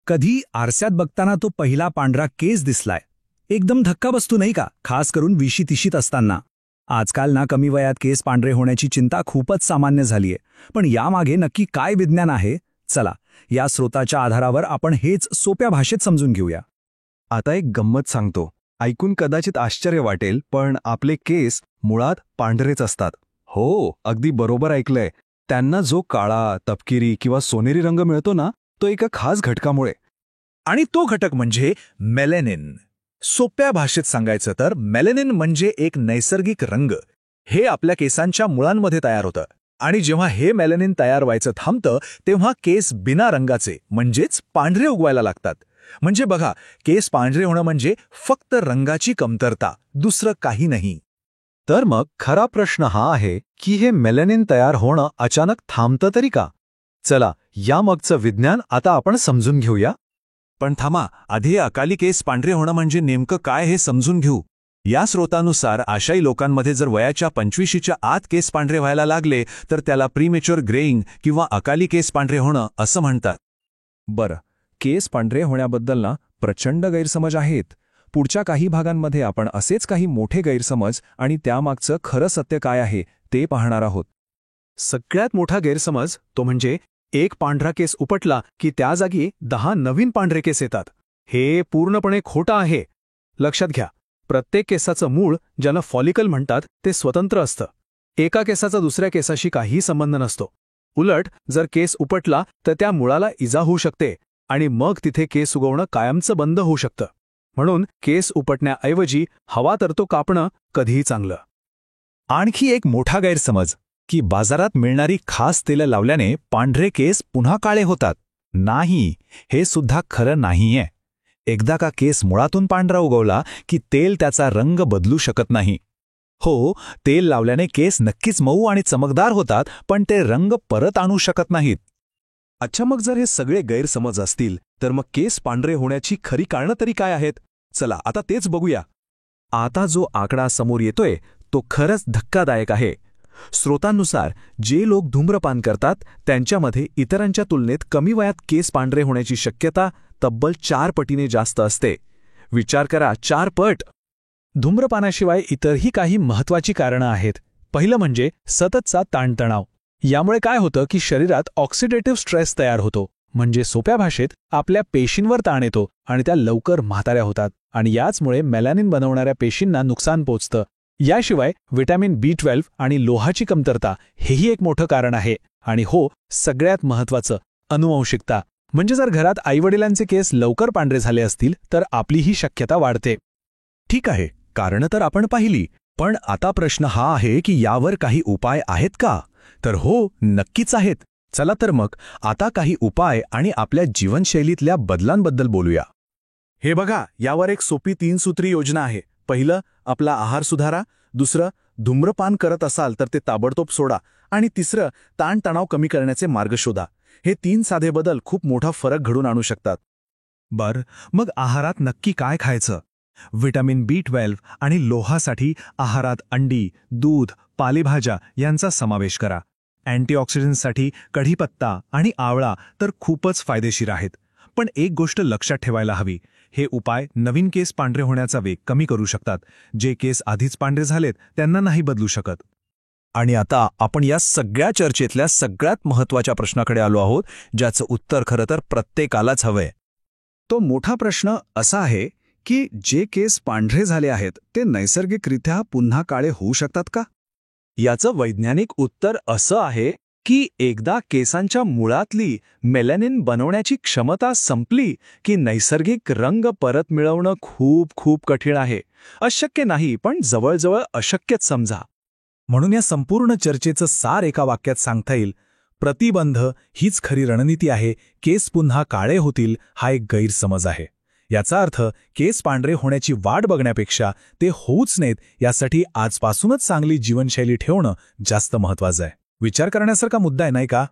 कधी आरशात बघताना तो पहिला पांढरा केस दिसलाय, एकदम धक्का बसतो नाही का, खास करून 20-30 असताना. आजकाल ना कमी वयात केस पांढरे होण्याची चिंता खूपच सामान्य झालीये. पण यामागे नक्की काय विज्ञान आहे? चला, या स्रोताच्या आधारावर आपण हेच सोप्या भाषेत समजून घेऊया. आता एक गंमत सांगतो. ऐकून कदाचित आश्चर्य वाटेल, पण आपले केस मुळात पांढरेच असतात. हो, अगदी बरोबर ऐकलंय. त्यांना जो काळा, तपकिरी किंवा सोनेरी रंग मिळतो ना, तो एका खास घटकामुळे. आणि तो घटक म्हणजे मेलॅनिन. सोप्या भाषेत सांगायचं तर मेलॅनिन म्हणजे एक नैसर्गिक रंग. हे आपल्या केसांच्या मुळांमध्ये तयार होतं. आणि जेव्हा हे मेलॅनिन तयार व्हायचं थांबतं, तेव्हा केस बिना रंगाचे म्हणजेच पांढरे उगवायला लागतात. म्हणजे बघा, केस पांढरे होणं म्हणजे फक्त रंगाची कमतरता, दुसरं काही नाही. तर मग खरा प्रश्न हा आहे की हे मेलॅनिन तयार होणं अचानक थांबतं तरी का? चला, यामागचं विज्ञान आता आपण समजून घेऊया. पण थांबा, आधी अकाली केस पांढरे होणं म्हणजे नेमकं काय हे समजून घेऊ. या स्रोतानुसार आशाई लोकांमध्ये जर वयाच्या 25च्या आत केस पांढरे व्हायला लागले तर त्याला प्रीमेच्युअर ग्रेइंग किंवा अकाली केस पांढरे होणं असं म्हणतात. बरं, केस पांढरे होण्याबद्दल ना प्रचंड गैरसमज आहेत. पुढच्या काही भागांमध्ये आपण असेच काही मोठे गैरसमज आणि त्यामागचं खरं सत्य काय आहे ते पाहणार आहोत. सगळ्यात मोठा गैरसमज तो म्हणजे एक पांढरा केस उपटला की त्या जागी 10 नवीन पांढरे केस येतात. हे पूर्णपणे खोटं आहे. लक्षात घ्या, प्रत्येक केसाचं मूळ, ज्याला फॉलिकल म्हणतात, ते स्वतंत्र असतं. एका केसाचा दुसऱ्या केसाशी काहीही संबंध नसतो. उलट जर केस उपटला तर त्या मुळाला इजा होऊ शकते आणि मग तिथे केस उगवणं कायमचं बंद होऊ शकतं. म्हणून केस उपटण्याऐवजी हवा तर तो कापणं कधीही चांगलं. आणखी एक मोठा गैरसमज की बाजारात मिळणारी खास तेलं लावल्याने पांढरे केस पुन्हा काळे होतात. नाही, हे सुद्धा खरं नाहीये. एकदा का केस मुळातून पांढरा उगवला की तेल त्याचा रंग बदलू शकत नाही. हो, तेल लावल्याने केस नक्कीच मऊ आणि चमकदार होतात, पण ते रंग परत आणू शकत नाहीत. अच्छा, मग जर हे सगळे गैरसमज असतील तर मग केस पांढरे होण्याची खरी कारणं तरी काय आहेत? चला, आता तेच बघूया. आता जो आकडा समोर येतोय तो खरंच धक्कादायक आहे. स्रोतांनुसार जे लोक धूम्रपान करतात त्यांच्यामध्ये इतरांच्या तुलनेत कमी वयात केस पांढरे होण्याची शक्यता तब्बल 4 पटीने जास्त असते. विचार करा, 4 पट. धूम्रपानाशिवाय इतरही काही महत्त्वाची कारणं आहेत. पहिलं म्हणजे सततचा ताणतणाव. यामुळे काय होतं की शरीरात ऑक्सिडेटिव्ह स्ट्रेस तयार होतो. म्हणजे सोप्या भाषेत आपल्या पेशींवर ताण येतो आणि त्या लवकर म्हाताऱ्या होतात. आणि याचमुळे मेलॅनिन बनवणाऱ्या पेशींना नुकसान पोचतं. याशिवाय व्हिटॅमिन B12 आणि लोहाची कमतरता हेही एक मोठं कारण आहे. आणि हो, सगळ्यात महत्त्वाचं, अनुवंशिकता. म्हणजे जर घरात आईवडिलांचे केस लवकर पांढरे झाले असतील तर आपली ही शक्यता वाढते. ठीक आहे, कारणं तर आपण पाहिली, पण आता प्रश्न हा आहे की यावर काही उपाय आहेत का? तर हो, नक्कीच आहेत. चला तर मग आता काही उपाय आणि आपल्या जीवनशैलीतल्या बदलांबद्दल बोलूया. हे बघा, यावर एक सोपी 3 सूत्री योजना आहे. पहिलं, आपला आहार सुधारा. दुसरं, धूम्रपान करत असाल तर ते ताबडतोब सोडा. आणि तिसरं, ताणतणाव कमी करण्याचे मार्ग शोधा. हे 3 साधे बदल खूप मोठा फरक घडवून आणू शकतात. बरं, मग आहारात नक्की काय खायचं? व्हिटॅमिन B12 आणि लोहासाठी आहारात अंडी, दूध, पालेभाज्या यांचा समावेश करा. अँटीऑक्सिडंट्ससाठी कढीपत्ता आणि आवळा तर खूपच फायदेशीर आहेत. पण एक गोष्ट लक्षात ठेवायला हवी, हे उपाय नवीन केस पांढरे होण्याचा वेग कमी करू शकतात. जे केस आधीच पांढरे झालेत त्यांना नाही बदलू शकत. आणि आता आपण या सगळ्या चर्चेतल्या सगळ्यात महत्त्वाच्या प्रश्नाकडे आलो आहोत, ज्याचं उत्तर खरं तर प्रत्येकालाच हवंय. तो मोठा प्रश्न असा आहे की जे केस पांढरे झाले आहेत ते नैसर्गिकरित्या पुन्हा काळे होऊ शकतात का? याचं वैज्ञानिक उत्तर असं आहे की एकदा केसांच्या मुळातली मेलॅनिन बनवण्याची क्षमता संपली की नैसर्गिक रंग परत मिळवणं खूप खूप कठीण आहे. अशक्य नाही, पण जवळजवळ अशक्यच समजा. म्हणून या संपूर्ण चर्चेचं सार एका वाक्यात सांगता येईल: प्रतिबंध हीच खरी रणनीती आहे. केस पुन्हा काळे होतील हा एक गैरसमज आहे. याचा अर्थ केस पांढरे होण्याची वाट बघण्यापेक्षा ते होऊच नयेत यासाठी आजपासूनच चांगली जीवनशैली ठेवणं जास्त महत्त्वाचं आहे. विचार करण्यासारखा मुद्दा आहे, नाही का?